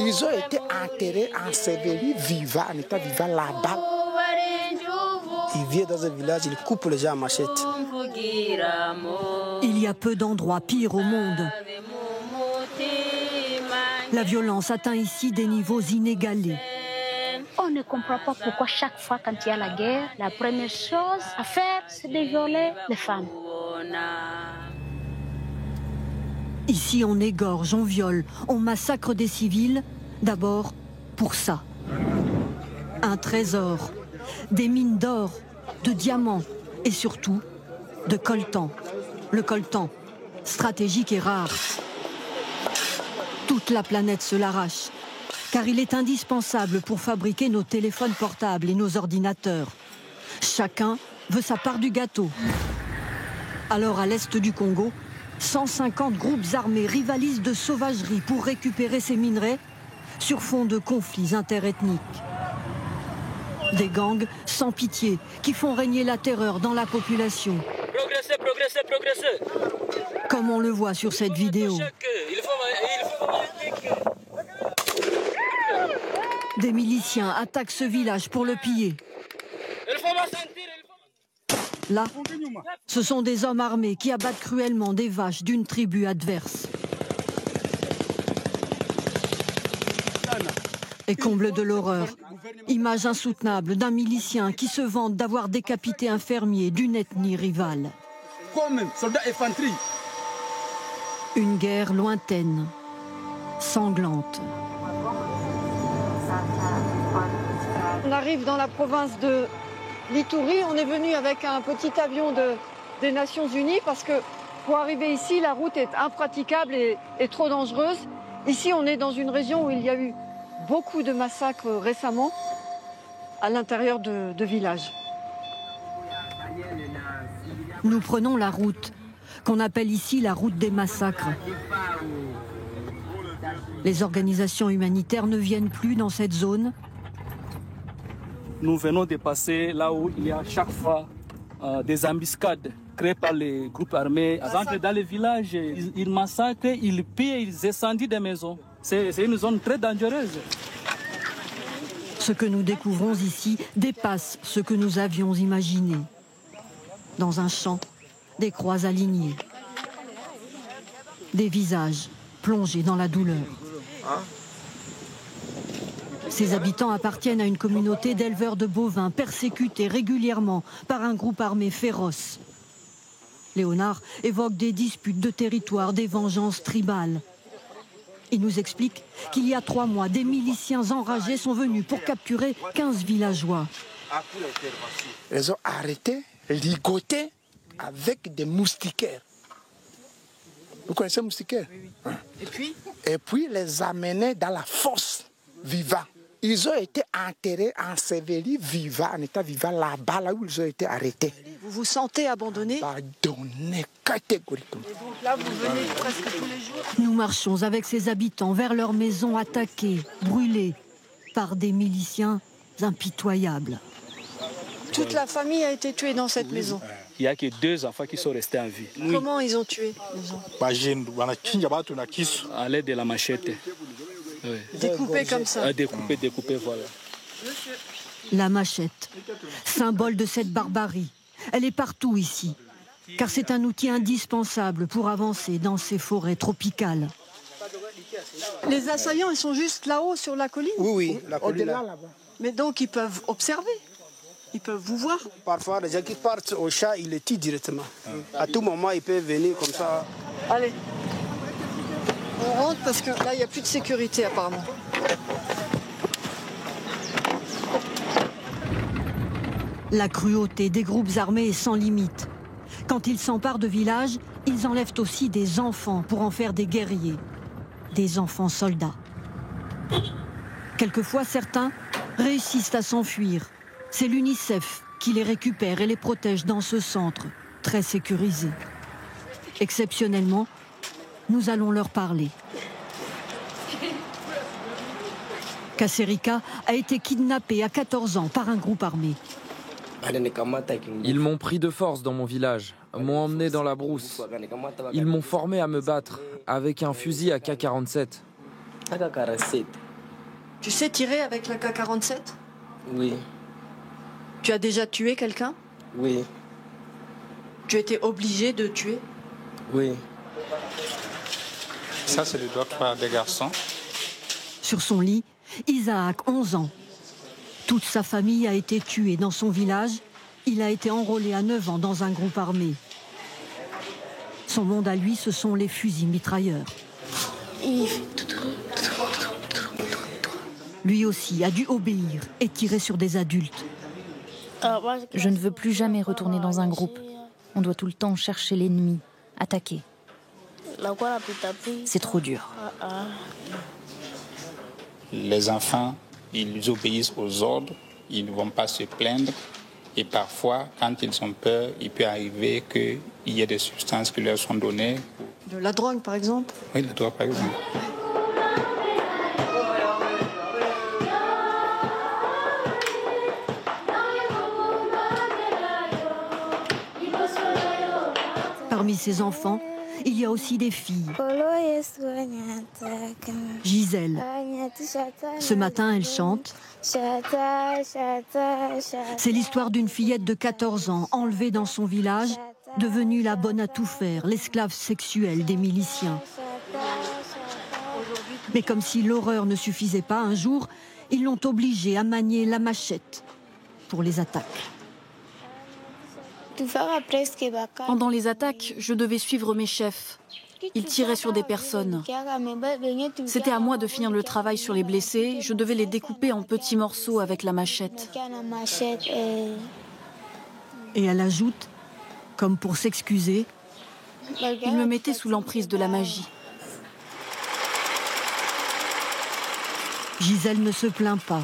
Ils ont été enterrés, ensevelis vivants, en état vivant là-bas. Ils vivent dans un village, ils coupent les gens à machette. Il y a peu d'endroits pires au monde. La violence atteint ici des niveaux inégalés. On ne comprend pas pourquoi chaque fois quand il y a la guerre, la première chose à faire, c'est de violer les femmes. Ici, on égorge, on viole, on massacre des civils, d'abord pour ça. Un trésor, des mines d'or, de diamants et surtout de coltan. Le coltan, stratégique et rare. Toute la planète se l'arrache, car il est indispensable pour fabriquer nos téléphones portables et nos ordinateurs. Chacun veut sa part du gâteau. Alors à l'est du Congo, 150 groupes armés rivalisent de sauvagerie pour récupérer ces minerais sur fond de conflits interethniques. Des gangs sans pitié qui font régner la terreur dans la population. Progressez, progressez, progressez. Comme on le voit sur cette vidéo. Des miliciens attaquent ce village pour le piller. Là, ce sont des hommes armés qui abattent cruellement des vaches d'une tribu adverse. Et comble de l'horreur, image insoutenable d'un milicien qui se vante d'avoir décapité un fermier d'une ethnie rivale. Une guerre lointaine, sanglante. On arrive dans la province de l'Ituri. On est venu avec un petit avion des Nations Unies parce que pour arriver ici, la route est impraticable et trop dangereuse. Ici, on est dans une région où il y a eu beaucoup de massacres récemment à l'intérieur de villages. Nous prenons la route, qu'on appelle ici la route des massacres. Les organisations humanitaires ne viennent plus dans cette zone. Nous venons de passer là où il y a chaque fois des embuscades créées par les groupes armés. Ils entrent dans les villages, ils massacrent, ils pillent, ils incendient des maisons. C'est une zone très dangereuse. Ce que nous découvrons ici dépasse ce que nous avions imaginé. Dans un champ, des croix alignées. Des visages plongés dans la douleur. Ces habitants appartiennent à une communauté d'éleveurs de bovins persécutés régulièrement par un groupe armé féroce. Léonard évoque des disputes de territoire, des vengeances tribales. Il nous explique qu'il y a 3 mois, des miliciens enragés sont venus pour capturer 15 villageois. Ils ont arrêté, ligoté avec des moustiquaires. Vous connaissez les moustiquaires? Oui. Et puis les amener dans la fosse vivants. Ils ont été enterrés, ensevelis vivants, en état vivant là-bas, là où ils ont été arrêtés. Vous vous sentez abandonné? Abandonné catégoriquement. Et donc là, vous venez presque tous les jours? Nous marchons avec ces habitants vers leurs maisons attaquées, brûlées par des miliciens impitoyables. Toute la famille a été tuée dans cette maison. Il n'y a que 2 enfants qui sont restés en vie. Comment ils ont tué les gens? À l'aide de la machette. Oui. Découpés comme ça. Découpés, voilà. La machette, symbole de cette barbarie. Elle est partout ici, car c'est un outil indispensable pour avancer dans ces forêts tropicales. Les assaillants, ils sont juste là-haut sur la colline? Oui, la colline là-bas. Mais donc ils peuvent observer? Ils peuvent vous voir? Parfois, les gens qui partent au chat, ils les tirent directement. À tout moment, ils peuvent venir comme ça. Allez. On rentre parce que là, il n'y a plus de sécurité apparemment. La cruauté des groupes armés est sans limite. Quand ils s'emparent de villages, ils enlèvent aussi des enfants pour en faire des guerriers, des enfants soldats. Quelquefois, certains réussissent à s'enfuir. C'est l'UNICEF qui les récupère et les protège dans ce centre, très sécurisé. Exceptionnellement, nous allons leur parler. Kaserika a été kidnappée à 14 ans par un groupe armé. Ils m'ont pris de force dans mon village, m'ont emmené dans la brousse. Ils m'ont formé à me battre, avec un fusil AK-47. AK-47. Tu sais tirer avec la AK-47? Oui. Tu as déjà tué quelqu'un? Oui. Tu étais obligé de tuer? Oui. Ça, c'est le dortoir des garçons. Sur son lit, Isaac, 11 ans. Toute sa famille a été tuée dans son village. Il a été enrôlé à 9 ans dans un groupe armé. Son monde à lui, ce sont les fusils mitrailleurs. Lui aussi a dû obéir et tirer sur des adultes. Je ne veux plus jamais retourner dans un groupe. On doit tout le temps chercher l'ennemi, attaquer. C'est trop dur. Les enfants, ils obéissent aux ordres, ils ne vont pas se plaindre. Et parfois, quand ils ont peur, il peut arriver qu'il y ait des substances qui leur sont données. De la drogue, par exemple? Oui, la drogue, par exemple. Parmi ses enfants, il y a aussi des filles. Gisèle. Ce matin, elle chante. C'est l'histoire d'une fillette de 14 ans enlevée dans son village, devenue la bonne à tout faire, l'esclave sexuelle des miliciens. Mais comme si l'horreur ne suffisait pas, un jour, ils l'ont obligée à manier la machette pour les attaques. Pendant les attaques, je devais suivre mes chefs. Ils tiraient sur des personnes. C'était à moi de finir le travail sur les blessés. Je devais les découper en petits morceaux avec la machette. Et elle ajoute, comme pour s'excuser, ils me mettaient sous l'emprise de la magie. Gisèle ne se plaint pas.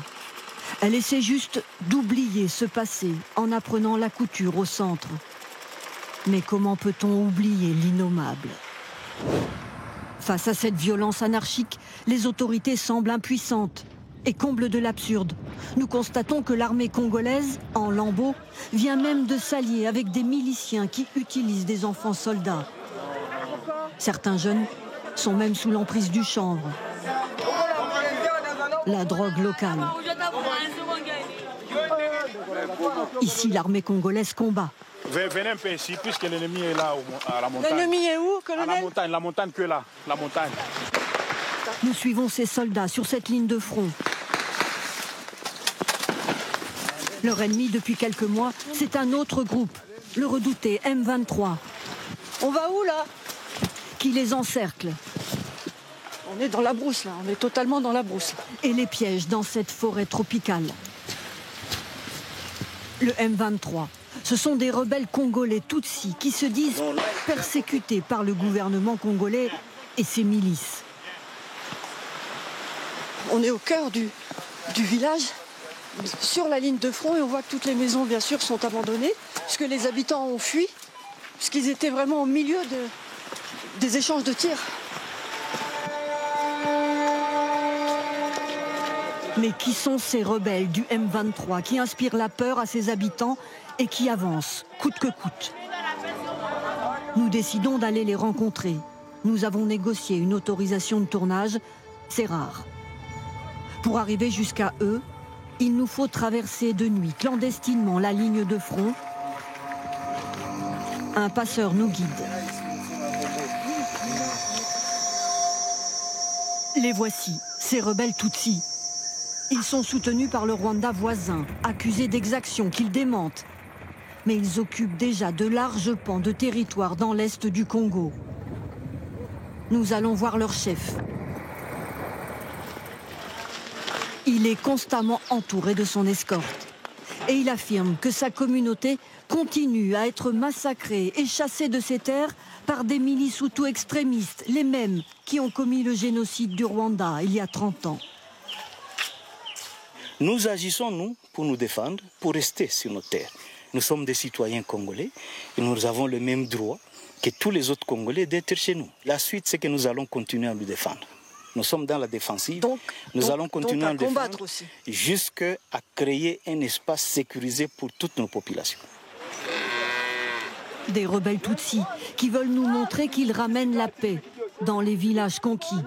Elle essaie juste d'oublier ce passé en apprenant la couture au centre. Mais comment peut-on oublier l'innommable ? Face à cette violence anarchique, les autorités semblent impuissantes. Et comble de l'absurde, nous constatons que l'armée congolaise, en lambeaux, vient même de s'allier avec des miliciens qui utilisent des enfants soldats. Certains jeunes sont même sous l'emprise du chanvre, la drogue locale. Ici, l'armée congolaise combat. Venez un peu ici, puisque l'ennemi est là, à la montagne. L'ennemi est où, colonel? La montagne que là, la montagne. Nous suivons ces soldats sur cette ligne de front. Leur ennemi, depuis quelques mois, c'est un autre groupe, le redouté M23. On va où, là? Qui les encercle. On est dans la brousse, là. On est totalement dans la brousse. Et les piège dans cette forêt tropicale. Le M23, ce sont des rebelles congolais Tutsis qui se disent persécutés par le gouvernement congolais et ses milices. On est au cœur du village, sur la ligne de front, et on voit que toutes les maisons, bien sûr, sont abandonnées, puisque les habitants ont fui, puisqu'ils étaient vraiment au milieu des échanges de tirs. Mais qui sont ces rebelles du M23 qui inspirent la peur à ses habitants et qui avancent, coûte que coûte? Nous décidons d'aller les rencontrer. Nous avons négocié une autorisation de tournage, c'est rare. Pour arriver jusqu'à eux, il nous faut traverser de nuit, clandestinement, la ligne de front. Un passeur nous guide. Les voici, ces rebelles Tutsis. Ils sont soutenus par le Rwanda voisin, accusés d'exactions qu'ils démentent. Mais ils occupent déjà de larges pans de territoire dans l'est du Congo. Nous allons voir leur chef. Il est constamment entouré de son escorte. Et il affirme que sa communauté continue à être massacrée et chassée de ses terres par des milices hutus extrémistes, les mêmes qui ont commis le génocide du Rwanda il y a 30 ans. Nous agissons, nous, pour nous défendre, pour rester sur nos terres. Nous sommes des citoyens congolais et nous avons le même droit que tous les autres Congolais d'être chez nous. La suite, c'est que nous allons continuer à nous défendre. Nous sommes dans la défensive. Nous allons continuer à nous défendre jusqu'à créer un espace sécurisé pour toutes nos populations. Des rebelles Tutsis qui veulent nous montrer qu'ils ramènent la paix dans les villages conquis.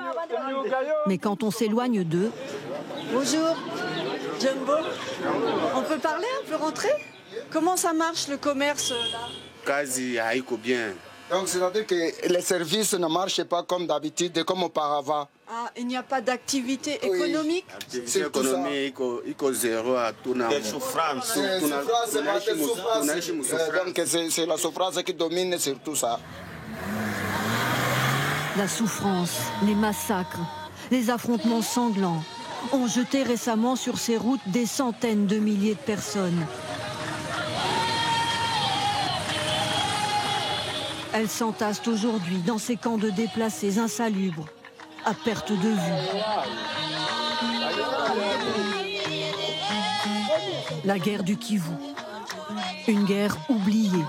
Mais quand on s'éloigne d'eux... Bonjour, Jumbo. On peut parler, on peut rentrer? Comment ça marche le commerce là? Quasi haïko bien. Donc c'est-à-dire que les services ne marchent pas comme d'habitude, comme auparavant. Ah, il n'y a pas d'activité économique? L'activité économique, il y a zéro à tout le monde. Des souffrances. Donc c'est la souffrance qui domine sur tout ça. La souffrance, les massacres, les affrontements sanglants ont jeté récemment sur ces routes des centaines de milliers de personnes. Elles s'entassent aujourd'hui dans ces camps de déplacés insalubres, à perte de vue. La guerre du Kivu, une guerre oubliée.